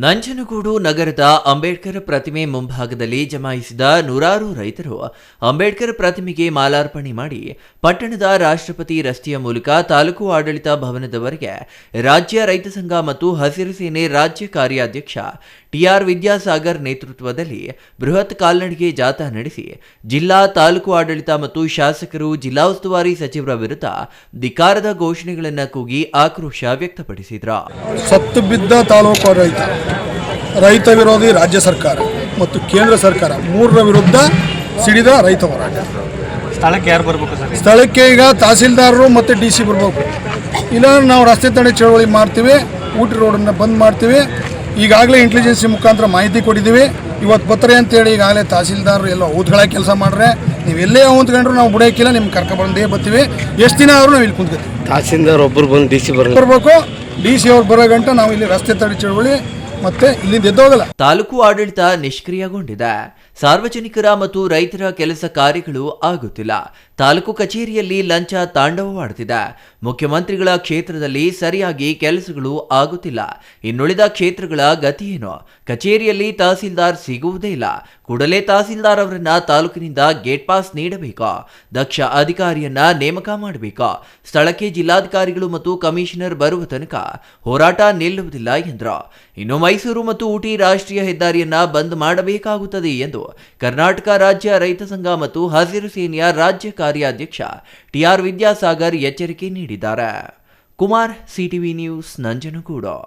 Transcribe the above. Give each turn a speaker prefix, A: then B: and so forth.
A: ನಂಜನಗೂಡು ನಗರದ ಅಂಬೇಡ್ಕರ್ ಪ್ರತಿಮೆ ಮುಂಭಾಗದಲ್ಲಿ ಜಮಾಯಿಸಿದ ನೂರಾರು ರೈತರು ಅಂಬೇಡ್ಕರ್ ಪ್ರತಿಮೆಗೆ ಮಾಲಾರ್ಪಣೆ ಮಾಡಿ ಪಟ್ಟಣದ ರಾಷ್ಟ್ರಪತಿ ರಸ್ತೆಯ ಮೂಲಕ ತಾಲೂಕು ಆಡಳಿತ ಭವನದವರೆಗೆ ರಾಜ್ಯ ರೈತ ಸಂಘ ಮತ್ತು ಹಸಿರು ಸೇನೆ ರಾಜ್ಯ ಕಾರ್ಯಾಧ್ಯಕ್ಷ ಟಿಆರ್ ವಿದ್ಯಾಸಾಗರ್ ನೇತೃತ್ವದಲ್ಲಿ ಬೃಹತ್ ಕಾಲ್ನಡಿಗೆ ಜಾಥಾ ನಡೆಸಿ ಜಿಲ್ಲಾ ತಾಲೂಕು ಆಡಳಿತ ಮತ್ತು ಶಾಸಕರು ಜಿಲ್ಲಾ ಉಸ್ತುವಾರಿ ಸಚಿವರ ವಿರುದ್ಧ ಧಿಕ್ಕಾರದ ಘೋಷಣೆಗಳನ್ನು ಕೂಗಿ ಆಕ್ರೋಶ ವ್ಯಕ್ತಪಡಿಸಿದರು.
B: ಸತ್ತು ಬಿದ್ದ ತಾಲೂಕು ರೈತ ವಿರೋಧಿ ರಾಜ್ಯ ಸರ್ಕಾರ ಮತ್ತು ಕೇಂದ್ರ ಸರ್ಕಾರ ಮೂರರ ವಿರುದ್ಧ ಸಿಡಿದ ರೈತ ಹೋರಾಟ.
C: ಸ್ಥಳಕ್ಕೆ ಯಾರು ಬರಬೇಕು ಸರ್?
B: ಸ್ಥಳಕ್ಕೆ ಈಗ ತಹಸೀಲ್ದಾರರು ಮತ್ತು DC ಬರಬೇಕು. ಇಲ್ಲ ನಾವು ರಸ್ತೆ ತಡೆ ಚಳವಳಿ ಮಾಡ್ತೀವಿ, ಊಟಿ ರೋಡನ್ನು ಬಂದ್ ಮಾಡ್ತೀವಿ. ಈಗಾಗಲೇ ಇಂಟೆಲಿಜೆನ್ಸಿ ಮುಖಾಂತರ ಮಾಹಿತಿ ಕೊಟ್ಟಿದ್ದೀವಿ. ಇವತ್ತು ಬರ್ತಾರೆ ಅಂತೇಳಿ ಈಗಾಗಲೇ ತಹಸೀಲ್ದಾರರು ಎಲ್ಲ ಊದ್ಗಳ ಕೆಲಸ ಮಾಡ್ರೆ ನೀವು ಎಲ್ಲೇ ಊದ್ಕೊಂಡ್ರು ನಾವು ಬಿಡೋಕ್ಕಿಲ್ಲ, ನಿಮ್ಗೆ ಕರ್ಕೊಬಂದೇ ಬರ್ತೀವಿ. ಎಷ್ಟು ದಿನ ಆದರೂ ನಾವು ಇಲ್ಲಿ ಕುಂತ್ಕೊತೀವಿ.
C: ತಹಸೀಲ್ದಾರ್ ಒಬ್ಬರು ಬಂದು DC
B: ಬರಬೇಕು. DC ಅವ್ರು ಬರೋ ಗಂಟ ನಾವು ಇಲ್ಲಿ ರಸ್ತೆ ತಡೆ ಚಳವಳಿ ಮತ್ತೆ ಇಲ್ಲಿಂದ ಎದ್ದೋಗಲ್ಲ.
A: ತಾಲೂಕು ಆಡಳಿತ ನಿಷ್ಕ್ರಿಯಗೊಂಡಿದೆ. ಸಾರ್ವಜನಿಕರ ಮತ್ತು ರೈತರ ಕೆಲಸ ಕಾರ್ಯಗಳು ಆಗುತ್ತಿಲ್ಲ. ತಾಲೂಕು ಕಚೇರಿಯಲ್ಲಿ ಲಂಚ ತಾಂಡವವಾಡುತ್ತಿದೆ. ಮುಖ್ಯಮಂತ್ರಿಗಳ ಕ್ಷೇತ್ರದಲ್ಲಿ ಸರಿಯಾಗಿ ಕೆಲಸಗಳು ಆಗುತ್ತಿಲ್ಲ. ಇನ್ನುಳಿದ ಕ್ಷೇತ್ರಗಳ ಗತಿಯೇನು? ಕಚೇರಿಯಲ್ಲಿ ತಹಸೀಲ್ದಾರ್ ಸಿಗುವುದೇ ಇಲ್ಲ. ಕೂಡಲೇ ತಹಸೀಲ್ದಾರ್ ಅವರನ್ನ ತಾಲೂಕಿನಿಂದ ಗೇಟ್ ಪಾಸ್ ನೀಡಬೇಕು. ದಕ್ಷ ಅಧಿಕಾರಿಯನ್ನ ನೇಮಕ ಮಾಡಬೇಕು. ಸ್ಥಳಕ್ಕೆ ಜಿಲ್ಲಾಧಿಕಾರಿಗಳು ಮತ್ತು ಕಮಿಷನರ್ ಬರುವ ತನಕ ಹೋರಾಟ ನಿಲ್ಲುವುದಿಲ್ಲ ಎಂದರು. ಇನ್ನು ಮೈಸೂರು ಮತ್ತು ಊಟಿ ರಾಷ್ಟ್ರೀಯ ಹೆದ್ದಾರಿಯನ್ನ ಬಂದ್ ಮಾಡಬೇಕಾಗುತ್ತದೆ ಎಂದು ಕರ್ನಾಟಕ ರಾಜ್ಯ ರೈತ ಸಂಘ ಮತ್ತು ಹಸಿರು ಸೇನೆಯ ರಾಜ್ಯ ಕಾರ್ಯಾಧ್ಯಕ್ಷ ಟಿಆರ್ ವಿದ್ಯಾಸಾಗರ್ ಎಚ್ಚರಿಕೆ ನೀಡಿದ್ದಾರೆ. Kumar, CTV news, Nanjangud.